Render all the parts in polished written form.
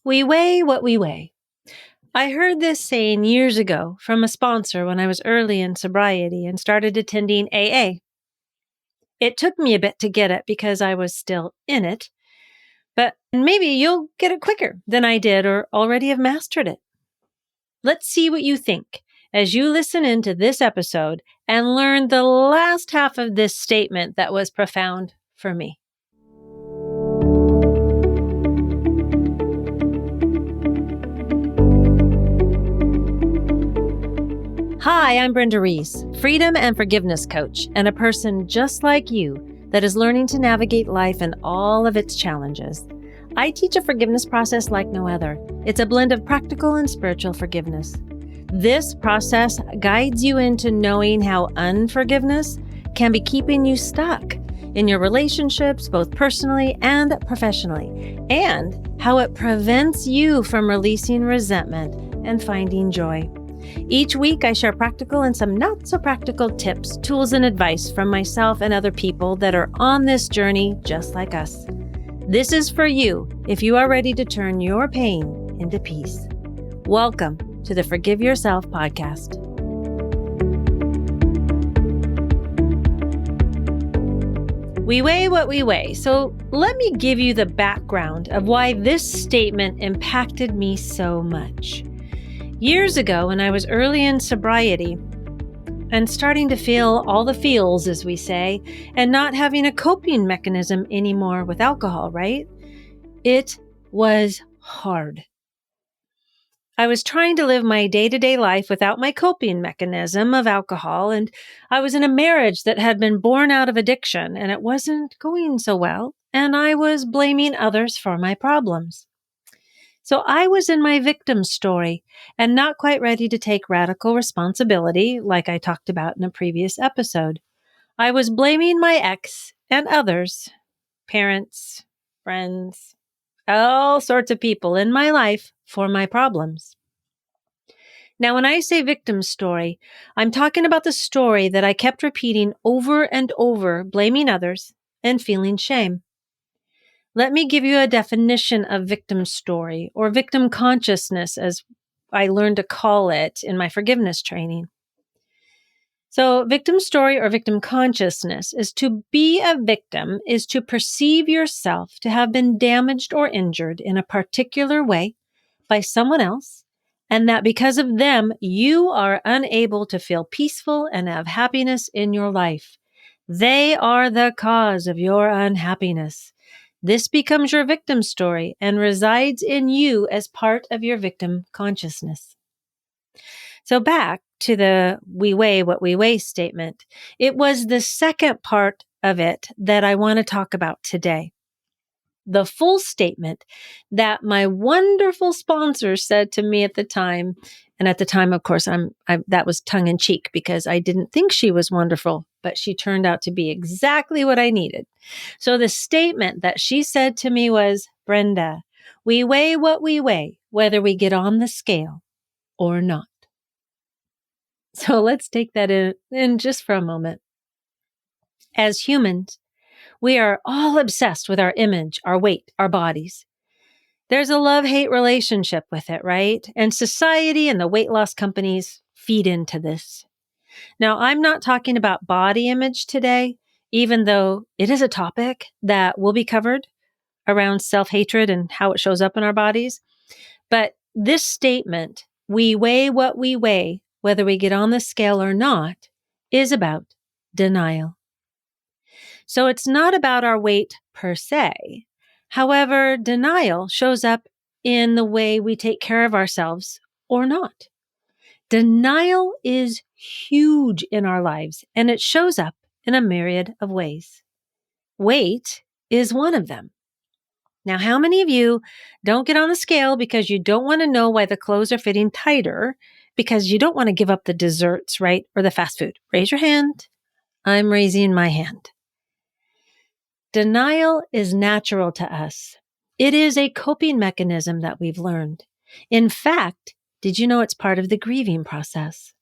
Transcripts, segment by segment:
We weigh what we weigh. I heard this saying years ago from a sponsor when I was early in sobriety and started attending AA. It took me a bit to get it because I was still in it, but maybe you'll get it quicker than I did or already have mastered it. Let's see what you think as you listen into this episode and learn the last half of this statement that was profound for me. Hi, I'm Brenda Reese, freedom and forgiveness coach, and a person just like you that is learning to navigate life and all of its challenges. I teach a forgiveness process like no other. It's a blend of practical and spiritual forgiveness. This process guides you into knowing how unforgiveness can be keeping you stuck in your relationships, both personally and professionally, and how it prevents you from releasing resentment and finding joy. Each week, I share practical and some not so practical tips, tools, and advice from myself and other people that are on this journey just like us. This is for you if you are ready to turn your pain into peace. Welcome to the Forgive Yourself podcast. We weigh what we weigh. So let me give you the background of why this statement impacted me so much. Years ago, when I was early in sobriety and starting to feel all the feels, as we say, and not having a coping mechanism anymore with alcohol, right? It was hard. I was trying to live my day-to-day life without my coping mechanism of alcohol, and I was in a marriage that had been born out of addiction, and it wasn't going so well, and I was blaming others for my problems. So I was in my victim story and not quite ready to take radical responsibility, like I talked about in a previous episode. I was blaming my ex and others, parents, friends, all sorts of people in my life for my problems. Now, when I say victim story, I'm talking about the story that I kept repeating over and over, blaming others and feeling shame. Let me give you a definition of victim story, or victim consciousness, as I learned to call it in my forgiveness training. So victim story or victim consciousness is to be a victim, is to perceive yourself to have been damaged or injured in a particular way by someone else, and that because of them, you are unable to feel peaceful and have happiness in your life. They are the cause of your unhappiness. This becomes your victim story and resides in you as part of your victim consciousness. So back to the we weigh what we weigh statement. It was the second part of it that I want to talk about today. The full statement that my wonderful sponsor said to me at the time. And at the time, of course, that was tongue in cheek because I didn't think she was wonderful, but she turned out to be exactly what I needed. So the statement that she said to me was, Brenda, we weigh what we weigh, whether we get on the scale or not. So let's take that in just for a moment. As humans, we are all obsessed with our image, our weight, our bodies. There's a love-hate relationship with it, right? And society and the weight loss companies feed into this. Now, I'm not talking about body image today, even though it is a topic that will be covered around self-hatred and how it shows up in our bodies. But this statement, we weigh what we weigh, whether we get on the scale or not, is about denial. So it's not about our weight per se. However, denial shows up in the way we take care of ourselves or not. Denial is huge in our lives, and it shows up in a myriad of ways. Weight is one of them. Now, how many of you don't get on the scale because you don't want to know why the clothes are fitting tighter because you don't want to give up the desserts, right? Or the fast food? Raise your hand. I'm raising my hand. Denial is natural to us. It is a coping mechanism that we've learned. In fact, did you know it's part of the grieving process?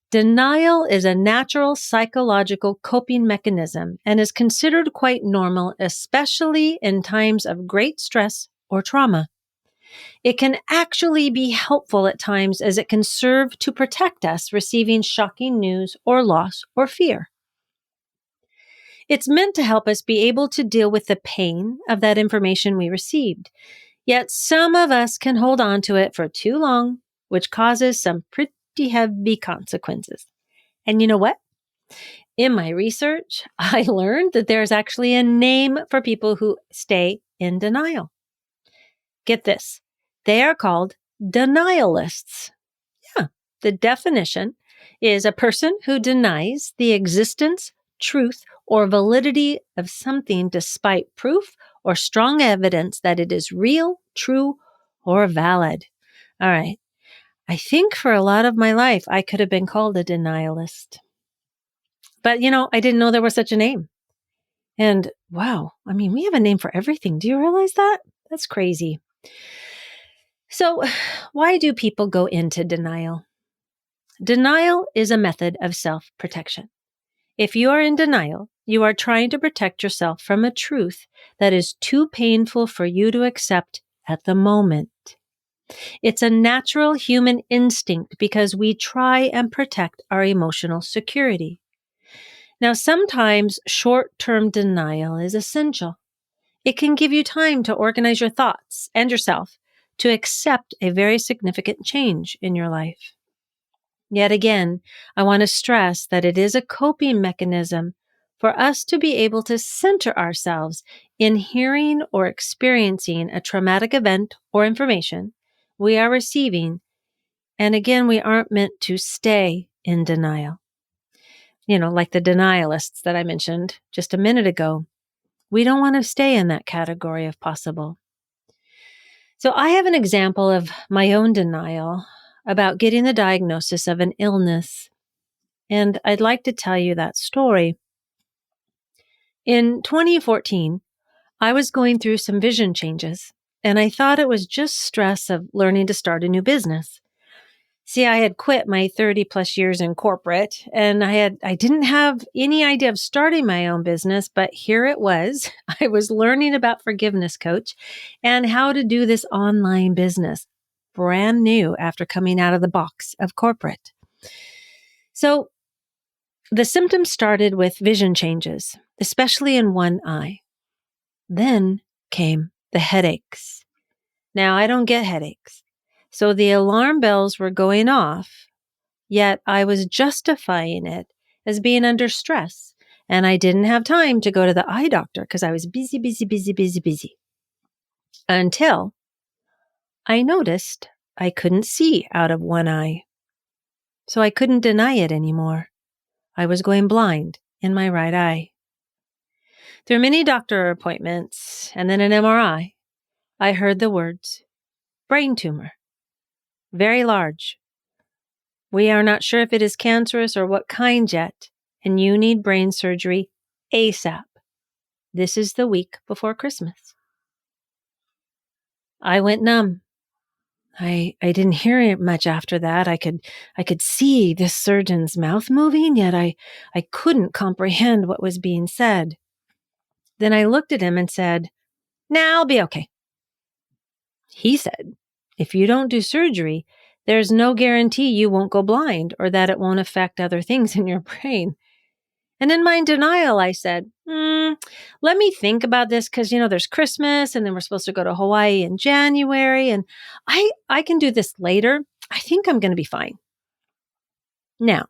Denial is a natural psychological coping mechanism and is considered quite normal, especially in times of great stress or trauma. It can actually be helpful at times as it can serve to protect us receiving shocking news or loss or fear. It's meant to help us be able to deal with the pain of that information we received. Yet some of us can hold on to it for too long, which causes some pretty heavy consequences. And you know what? In my research, I learned that there's actually a name for people who stay in denial. Get this. They are called denialists. Yeah. The definition is a person who denies the existence, truth, or validity of something despite proof or strong evidence that it is real, true, or valid. All right. I think for a lot of my life, I could have been called a denialist. But, I didn't know there was such a name. And wow, we have a name for everything. Do you realize that? That's crazy. So, why do people go into denial? Denial is a method of self-protection. If you are in denial, you are trying to protect yourself from a truth that is too painful for you to accept at the moment. It's a natural human instinct because we try and protect our emotional security. Now, sometimes short-term denial is essential. It can give you time to organize your thoughts and yourself to accept a very significant change in your life. Yet again, I want to stress that it is a coping mechanism for us to be able to center ourselves in hearing or experiencing a traumatic event or information we are receiving. And again, we aren't meant to stay in denial. Like the denialists that I mentioned just a minute ago. We don't want to stay in that category if possible. So I have an example of my own denial about getting the diagnosis of an illness. And I'd like to tell you that story. In 2014, I was going through some vision changes, and I thought it was just stress of learning to start a new business. See, I had quit my 30 plus years in corporate, and I didn't have any idea of starting my own business, but here it was. I was learning about Forgiveness Coach and how to do this online business, brand new after coming out of the box of corporate. So the symptoms started with vision changes, especially in one eye. Then came the headaches. Now, I don't get headaches. So the alarm bells were going off, yet I was justifying it as being under stress. And I didn't have time to go to the eye doctor because I was busy. Until I noticed I couldn't see out of one eye. So I couldn't deny it anymore. I was going blind in my right eye. Through many doctor appointments and then an MRI, I heard the words, brain tumor, very large. We are not sure if it is cancerous or what kind yet, and you need brain surgery ASAP. This is the week before Christmas. I went numb. I didn't hear it much after that. I could see this surgeon's mouth moving, yet I couldn't comprehend what was being said. Then I looked at him and said, "Nah, I'll be okay." He said, "If you don't do surgery, there's no guarantee you won't go blind or that it won't affect other things in your brain." And in my denial, I said, let me think about this because, there's Christmas and then we're supposed to go to Hawaii in January and I can do this later. I think I'm going to be fine. Now,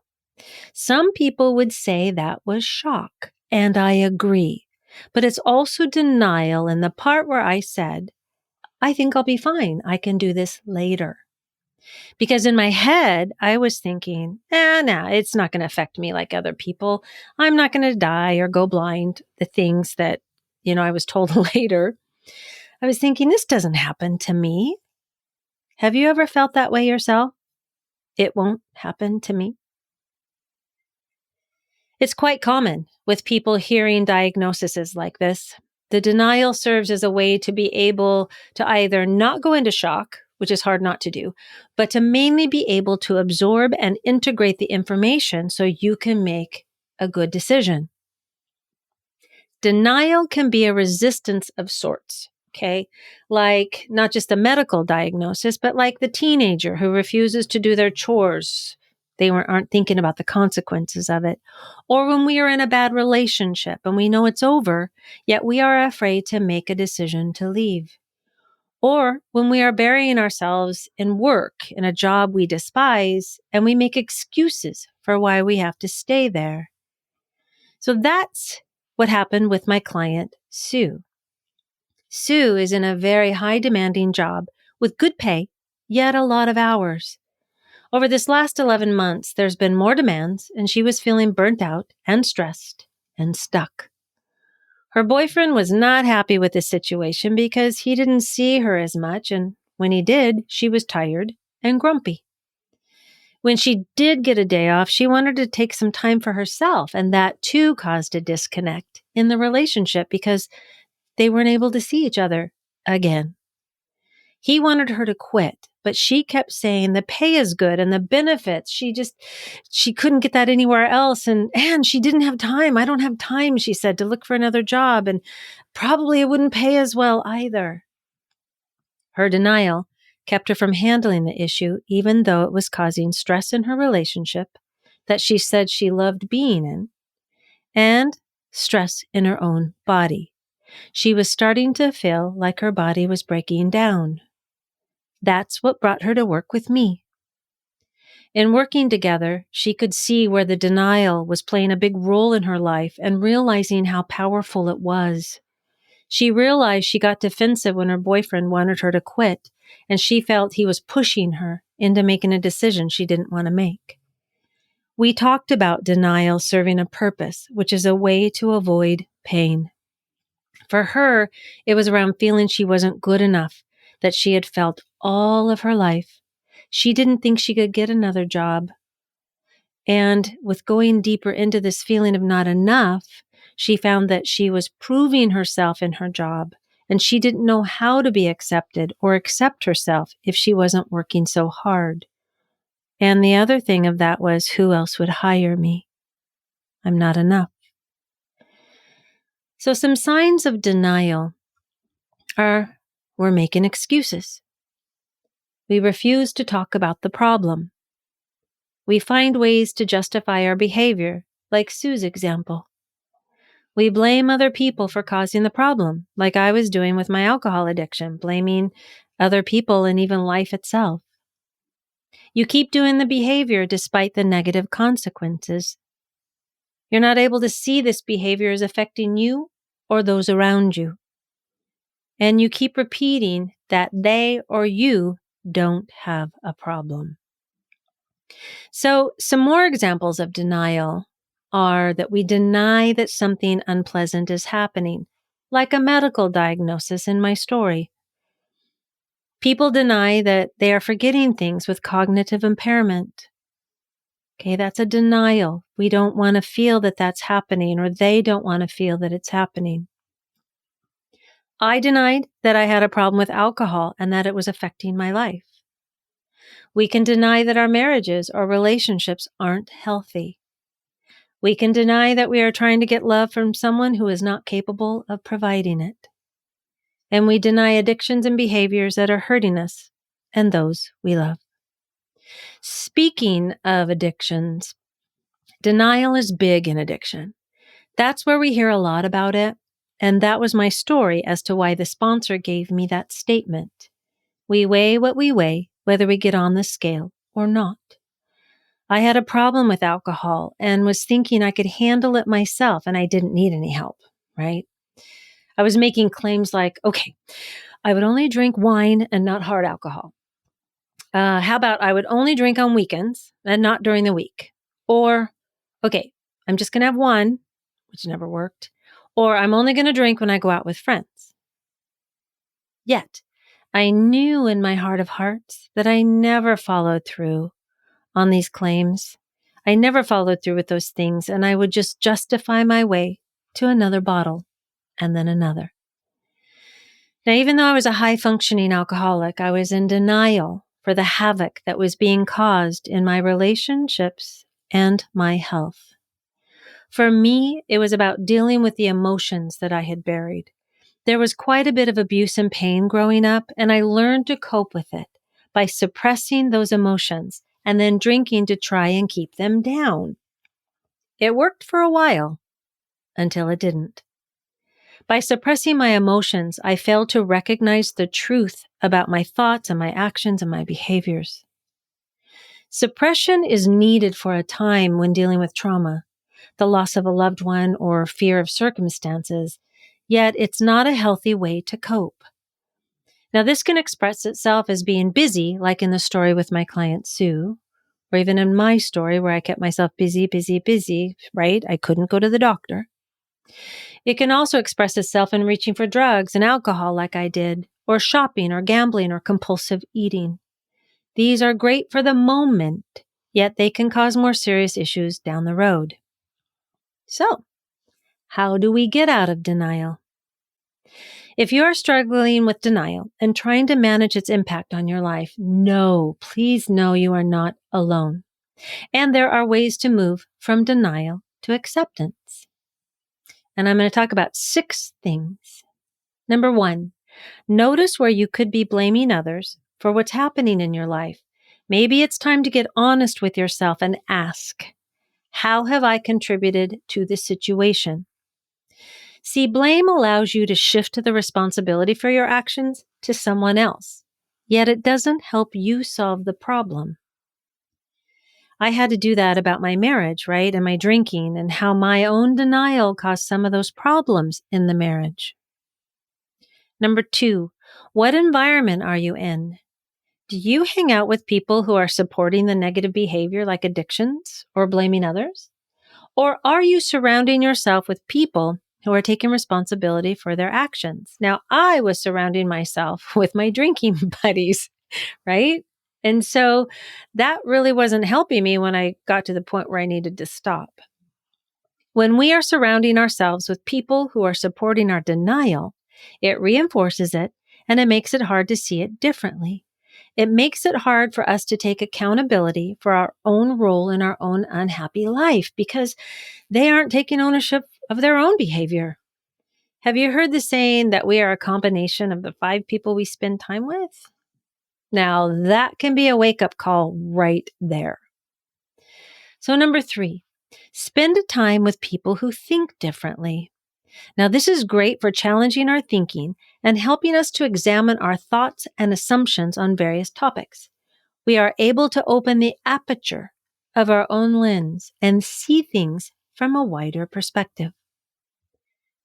some people would say that was shock, and I agree. But it's also denial in the part where I said, I think I'll be fine. I can do this later. Because in my head, I was thinking, it's not going to affect me like other people. I'm not going to die or go blind. The things that, I was told later. I was thinking, this doesn't happen to me. Have you ever felt that way yourself? It won't happen to me. It's quite common with people hearing diagnoses like this. The denial serves as a way to be able to either not go into shock, which is hard not to do, but to mainly be able to absorb and integrate the information so you can make a good decision. Denial can be a resistance of sorts. Okay. Like not just a medical diagnosis, but like the teenager who refuses to do their chores. They aren't thinking about the consequences of it. Or when we are in a bad relationship and we know it's over, yet we are afraid to make a decision to leave. Or when we are burying ourselves in work in a job we despise and we make excuses for why we have to stay there. So that's what happened with my client, Sue. Sue is in a very high demanding job with good pay, yet a lot of hours. Over this last 11 months, there's been more demands and she was feeling burnt out and stressed and stuck. Her boyfriend was not happy with the situation because he didn't see her as much, and when he did, she was tired and grumpy. When she did get a day off, she wanted to take some time for herself, and that too caused a disconnect in the relationship because they weren't able to see each other again. He wanted her to quit, but she kept saying the pay is good and the benefits. She couldn't get that anywhere else. And she didn't have time. I don't have time, she said, to look for another job. And probably it wouldn't pay as well either. Her denial kept her from handling the issue, even though it was causing stress in her relationship that she said she loved being in, and stress in her own body. She was starting to feel like her body was breaking down. That's what brought her to work with me. In working together, she could see where the denial was playing a big role in her life and realizing how powerful it was. She realized she got defensive when her boyfriend wanted her to quit, and she felt he was pushing her into making a decision she didn't want to make. We talked about denial serving a purpose, which is a way to avoid pain. For her, it was around feeling she wasn't good enough, that she had felt all of her life. She didn't think she could get another job. And with going deeper into this feeling of not enough, she found that she was proving herself in her job, and she didn't know how to be accepted or accept herself if she wasn't working so hard. And the other thing of that was, who else would hire me? I'm not enough. So some signs of denial are we're making excuses. We refuse to talk about the problem. We find ways to justify our behavior, like Sue's example. We blame other people for causing the problem, like I was doing with my alcohol addiction, blaming other people and even life itself. You keep doing the behavior despite the negative consequences. You're not able to see this behavior as affecting you or those around you. And you keep repeating that they or you don't have a problem. So some more examples of denial are that we deny that something unpleasant is happening, like a medical diagnosis in my story. People deny that they are forgetting things with cognitive impairment. Okay, that's a denial. We don't want to feel that that's happening, or they don't want to feel that it's happening. I denied that I had a problem with alcohol and that it was affecting my life. We can deny that our marriages or relationships aren't healthy. We can deny that we are trying to get love from someone who is not capable of providing it. And we deny addictions and behaviors that are hurting us and those we love. Speaking of addictions, denial is big in addiction. That's where we hear a lot about it. And that was my story as to why the sponsor gave me that statement. We weigh what we weigh, whether we get on the scale or not. I had a problem with alcohol and was thinking I could handle it myself and I didn't need any help, right? I was making claims like, okay, I would only drink wine and not hard alcohol. How about I would only drink on weekends and not during the week? Or, okay, I'm just going to have one, which never worked. Or I'm only going to drink when I go out with friends. Yet, I knew in my heart of hearts that I never followed through on these claims. I never followed through with those things, and I would just justify my way to another bottle and then another. Now, even though I was a high-functioning alcoholic, I was in denial for the havoc that was being caused in my relationships and my health. For me, it was about dealing with the emotions that I had buried. There was quite a bit of abuse and pain growing up, and I learned to cope with it by suppressing those emotions and then drinking to try and keep them down. It worked for a while until it didn't. By suppressing my emotions, I failed to recognize the truth about my thoughts and my actions and my behaviors. Suppression is needed for a time when dealing with trauma, the loss of a loved one, or fear of circumstances, yet it's not a healthy way to cope. Now, this can express itself as being busy, like in the story with my client Sue, or even in my story where I kept myself busy, right? I couldn't go to the doctor. It can also express itself in reaching for drugs and alcohol like I did, or shopping or gambling or compulsive eating. These are great for the moment, yet they can cause more serious issues down the road. So, how do we get out of denial? If you are struggling with denial and trying to manage its impact on your life, please know you are not alone. And there are ways to move from denial to acceptance. And I'm going to talk about 6 things. Number 1, notice where you could be blaming others for what's happening in your life. Maybe it's time to get honest with yourself and ask, how have I contributed to this situation? See, blame allows you to shift the responsibility for your actions to someone else, yet it doesn't help you solve the problem. I had to do that about my marriage, right? And my drinking and how my own denial caused some of those problems in the marriage. Number 2, what environment are you in? Do you hang out with people who are supporting the negative behavior like addictions or blaming others? Or are you surrounding yourself with people who are taking responsibility for their actions? Now, I was surrounding myself with my drinking buddies, right? And so that really wasn't helping me when I got to the point where I needed to stop. When we are surrounding ourselves with people who are supporting our denial, it reinforces it and it makes it hard to see it differently. It makes it hard for us to take accountability for our own role in our own unhappy life because they aren't taking ownership of their own behavior. Have you heard the saying that we are a combination of the 5 people we spend time with? Now, that can be a wake-up call right there. So number 3, spend time with people who think differently. Now, this is great for challenging our thinking and helping us to examine our thoughts and assumptions on various topics. We are able to open the aperture of our own lens and see things from a wider perspective.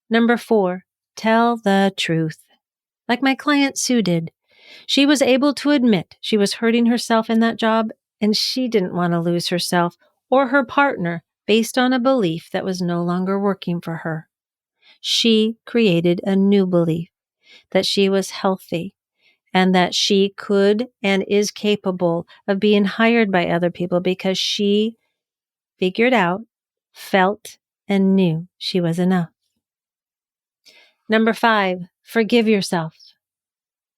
Number 4, tell the truth. Like my client Sue did. She was able to admit she was hurting herself in that job, and she didn't want to lose herself or her partner based on a belief that was no longer working for her. She created a new belief that she was healthy and that she could and is capable of being hired by other people because she figured out, felt, and knew she was enough. Number 5, forgive yourself.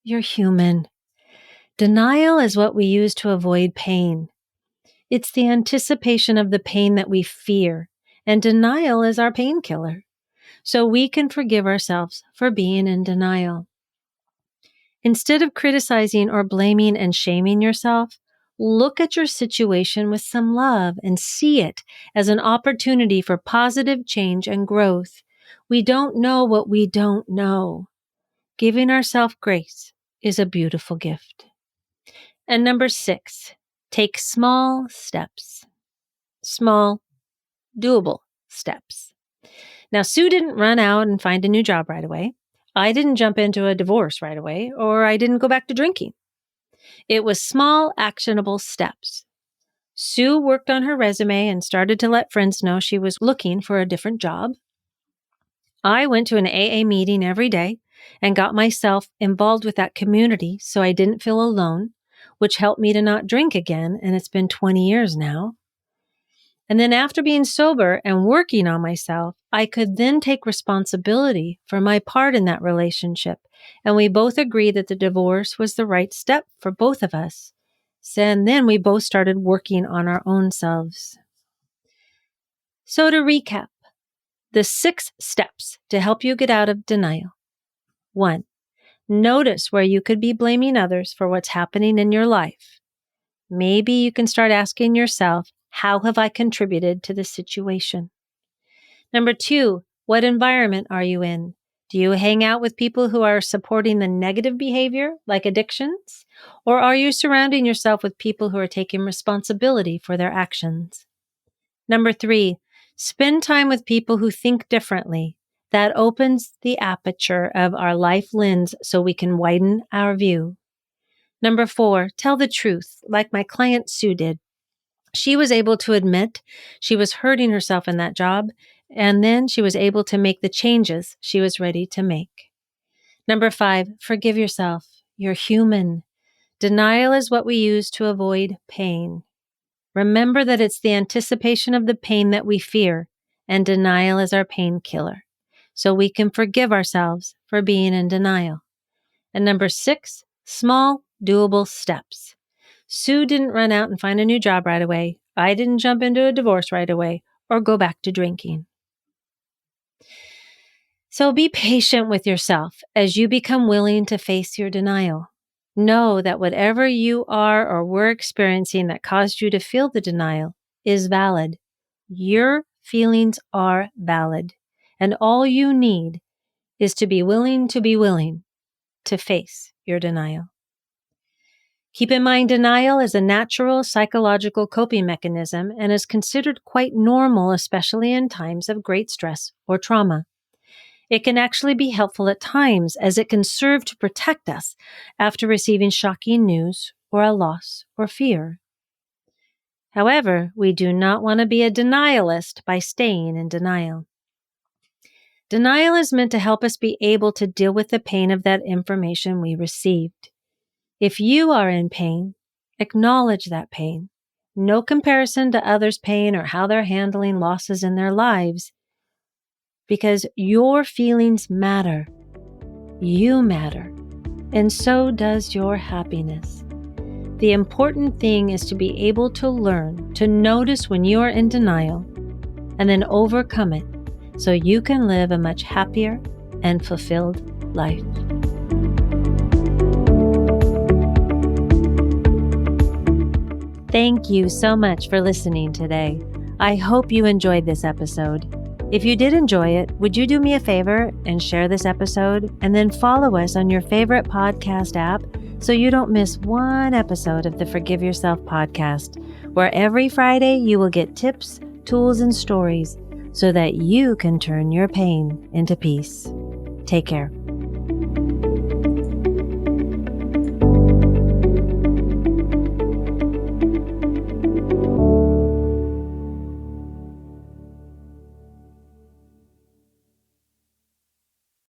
You're human. Denial is what we use to avoid pain. It's the anticipation of the pain that we fear, and denial is our painkiller. So we can forgive ourselves for being in denial. Instead of criticizing or blaming and shaming yourself, look at your situation with some love and see it as an opportunity for positive change and growth. We don't know what we don't know. Giving ourselves grace is a beautiful gift. And number 6, take small steps. Small, doable steps. Now, Sue didn't run out and find a new job right away. I didn't jump into a divorce right away, or I didn't go back to drinking. It was small, actionable steps. Sue worked on her resume and started to let friends know she was looking for a different job. I went to an AA meeting every day and got myself involved with that community so I didn't feel alone, which helped me to not drink again, and it's been 20 years now. And then after being sober and working on myself, I could then take responsibility for my part in that relationship. And we both agreed that the divorce was the right step for both of us. And then we both started working on our own selves. So to recap, the 6 steps to help you get out of denial. 1. Notice where you could be blaming others for what's happening in your life. Maybe you can start asking yourself, how have I contributed to this situation? Number 2, what environment are you in? Do you hang out with people who are supporting the negative behavior, like addictions? Or are you surrounding yourself with people who are taking responsibility for their actions? Number 3, spend time with people who think differently. That opens the aperture of our life lens so we can widen our view. Number 4, tell the truth, like my client Sue did. She was able to admit she was hurting herself in that job, and then she was able to make the changes she was ready to make. Number 5, forgive yourself. You're human. Denial is what we use to avoid pain. Remember that it's the anticipation of the pain that we fear, and denial is our painkiller. So we can forgive ourselves for being in denial. And number 6, small, doable steps. Sue didn't run out and find a new job right away. I didn't jump into a divorce right away or go back to drinking. So be patient with yourself as you become willing to face your denial. Know that whatever you are or were experiencing that caused you to feel the denial is valid. Your feelings are valid. And all you need is to be willing to face your denial. Keep in mind, denial is a natural psychological coping mechanism and is considered quite normal, especially in times of great stress or trauma. It can actually be helpful at times as it can serve to protect us after receiving shocking news or a loss or fear. However, we do not want to be a denialist by staying in denial. Denial is meant to help us be able to deal with the pain of that information we received. If you are in pain, acknowledge that pain. No comparison to others' pain or how they're handling losses in their lives, because your feelings matter. You matter, and so does your happiness. The important thing is to be able to learn to notice when you are in denial and then overcome it so you can live a much happier and fulfilled life. Thank you so much for listening today. I hope you enjoyed this episode. If you did enjoy it, would you do me a favor and share this episode and then follow us on your favorite podcast app so you don't miss one episode of the Forgive Yourself podcast, where every Friday you will get tips, tools, and stories so that you can turn your pain into peace. Take care.